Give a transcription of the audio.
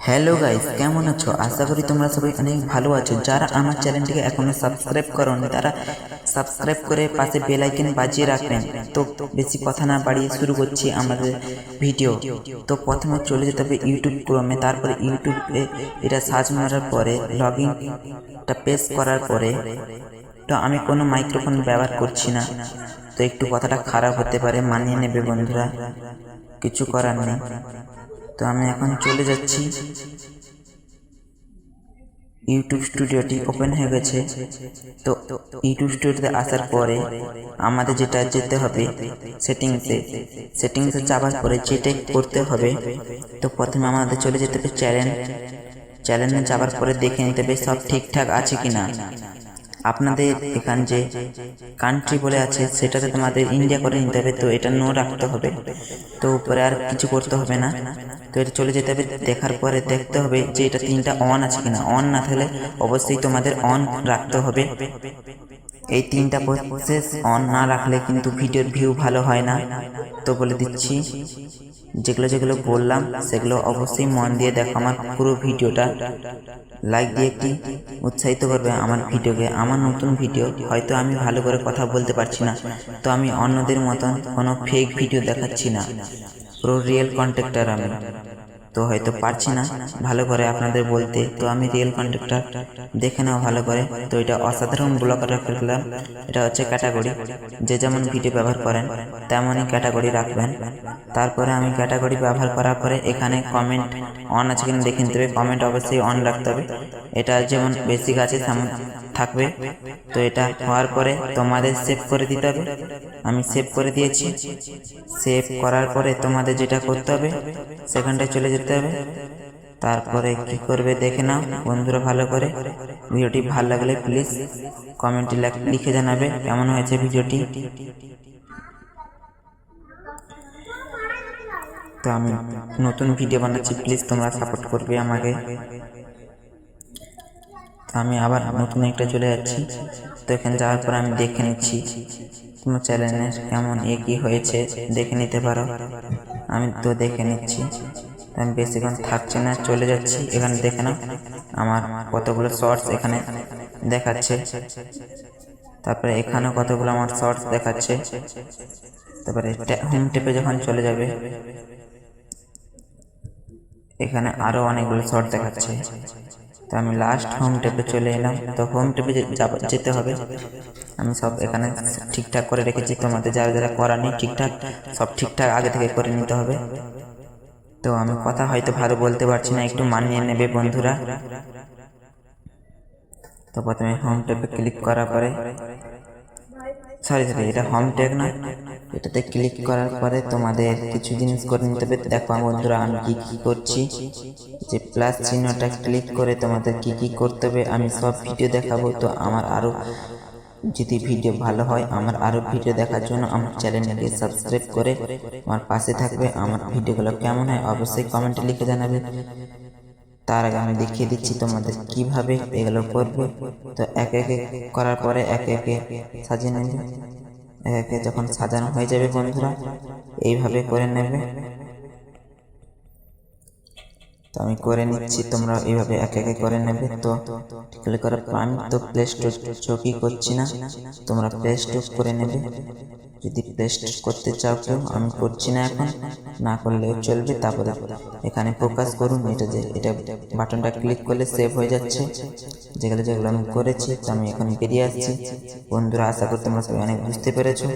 Hello guys, কেমন আছো? আশা করি তোমরা সবাই অনেক ভালো আছো। যারা আমার চ্যানেলটিকে এখনো সাবস্ক্রাইব করোনি তারা সাবস্ক্রাইব করে পাশে বেল আইকন বাজিয়ে রাখবেন। তো বেশি কথা না বাড়িয়ে শুরু করছি আমাদের ভিডিও। তো প্রথমে চলে যেতে হবে ইউটিউব ক্রোমে, তারপরে ইউটিউবে এটা সার্চ মারার পরে লগইনটা প্রেস করার পরে তো আমি কোনো মাইক্রোফোন ব্যবহার করছি না, তো একটু কথাটা খারাপ হতে পারে, মানিয়ে নেবে বন্ধুরা, কিছু করার নেই। তো আমি এখন চলে যাচ্ছি, ইউটিউব স্টুডিওটি ওপেন হয়ে গেছে। তো ইউটিউব স্টুডিওতে আসার পরে আমাদের যেটা যেতে হবে সেটিংসে যাওয়ার পরে যেটা করতে হবে, তো প্রথমে আমাদের চলে যেতে হবে চ্যানেলে যাওয়ার পরে দেখে নিতে হবে সব ঠিকঠাক আছে কিনা। আপনাদের এখান যে কান্ট্রি বলে আছে সেটাতে তোমাদের ইন্ডিয়া করে নিতে হবে, তো এটা নো রাখতে হবে। তো উপরে আর কিছু করতে হবে না, তো এটা চলে যেতে হবে। দেখার পরে দেখতে হবে যে এটা তিনটা অন আছে কিনা। অন না থাকলে অবশ্যই তোমাদের অন রাখতে হবে। এই তিনটা প্রসেস অন না রাখলে কিন্তু ভিডিওর ভিউ ভালো হয় না। তো বলে দিচ্ছি, যেগুলো বললাম সেগুলো অবশ্যই মন দিয়ে দেখো আমার পুরো ভিডিওটা, লাইক দিয়ে একটি উৎসাহিত করবে আমার ভিডিওকে। আমার নতুন ভিডিও, হয়তো আমি ভালো করে কথা বলতে পারছি না, তো আমি অন্যদের মতন কোনো ফেক ভিডিও দেখাচ্ছি না, পুরো রিয়েল কন্টেন্টার আমি। তো হয়তো পারছি না ভালো করে আপনাদের বলতে, তো আমি রিয়েল কন্টেন্টটা দেখে নাও ভালো করে। তো এটা অসাধারণ ব্লগার রাখলাম, এটা হচ্ছে ক্যাটাগরি। যে যেমন ভিডিও ব্যবহার করেন তেমনই ক্যাটাগরি রাখবেন। তারপরে আমি ক্যাটাগরি ব্যবহার করার পরে এখানে কমেন্ট অন আছে কিনা দেখে নিতে হবে। কমেন্ট অবশ্যই অন রাখতে হবে, এটা যেমন বেসিক আছে তেমন থাকবে। তো এটা হওয়ার পরে তোমাদের সেভ করে দিতে হবে। আমি সেভ করে দিয়েছি। সেভ করার পরে তোমাদের যেটা করতে হবে সেখানটায় চলে যেতে হবে। তারপরে কি করবে দেখে নাও বন্ধুরা ভালো করে। ভিডিওটি ভালো লাগলে প্লিজ কমেন্টে লিখে জানাবে কেমন হয়েছে ভিডিওটি। তো আমি নতুন ভিডিও বানাচ্ছি, প্লিজ তোমরা সাপোর্ট করবে আমাকে। তো আমি আবার নতুন একটা চলে যাচ্ছি। তো এখানে যাওয়ার পর আমি দেখে নিচ্ছি তোমার চ্যানেলের কেমন কি হয়েছে, দেখে নিতে পারো। আমি তো দেখে নিচ্ছি, আমি বেশিক্ষণ থাকছি না, চলে যাচ্ছি। এখানে দেখে নাও আমার কতগুলো শর্টস এখানে দেখাচ্ছে। তারপরে এখানেও কতগুলো আমার শর্টস দেখাচ্ছে। তারপরে হোম টেপে যখন চলে যাবে এখানে আরো অনেকগুলো শর্ট দেখাচ্ছে। তো আমি লাস্ট হোম টেপে চলে এলাম। তো হোম টেপে যেতে হবে। আমি সব এখানে ঠিকঠাক করে রেখেছি, তোমাদের যারা যারা করা নেই ঠিকঠাক সব ঠিকঠাক আগে থেকে করে নিতে হবে। তো আমি কথা হয়তো ভালো বলতে পারছি না, একটু মানিয়ে নেবে বন্ধুরা। তো প্রথমে হোম ট্যাবে ক্লিক করার পরে সরি এটা হোম ট্যাগ না, এটাতে ক্লিক করার পরে তোমাদের কিছু জিনিস করে নিতে হবে। দেখো বন্ধুরা আমি কি করছি, যে প্লাস চিহ্নটা ক্লিক করে তোমাদের কি করতে হবে আমি সব ভিডিও দেখাবো। তো আমার আরো যদি ভিডিও ভালো হয়, আমার আরো ভিডিও দেখার জন্য আমার চ্যানেলটিকে সাবস্ক্রাইব করে আমার পাশে থাকবে। আমার ভিডিওগুলো কেমন হয় অবশ্যই কমেন্টে লিখে জানাবে। তার আগে আমি দেখিয়ে দিচ্ছি তোমাদের কিভাবে এগুলো করবে। তো একে একে করার পরে একে একে সাজিয়ে নেবে। একে একে যখন সাজানো হয়ে যাবে বন্ধুরা এইভাবে করে নেবে। তো আমি করে নিচ্ছি, তোমরা এইভাবে একে একে করে নেবে। তো ক্লিক করার পর আমি তো প্লে স্টোর চকি করছি না, তোমরা প্লে স্টোর করে নেবে যদি প্লে স্টোর করতে চাও কেউ। আমি করছি না এখন, না করলেও চলবে। তারপরে এখানে ফোকাস করুন, এটা বাটনটা ক্লিক করলে সেভ হয়ে যাচ্ছে যেগুলো আমি করেছি। তো আমি এখন বেরিয়ে আসছি বন্ধুরা, আশা করি তোমরা সবাই অনেক বুঝতে পেরেছো।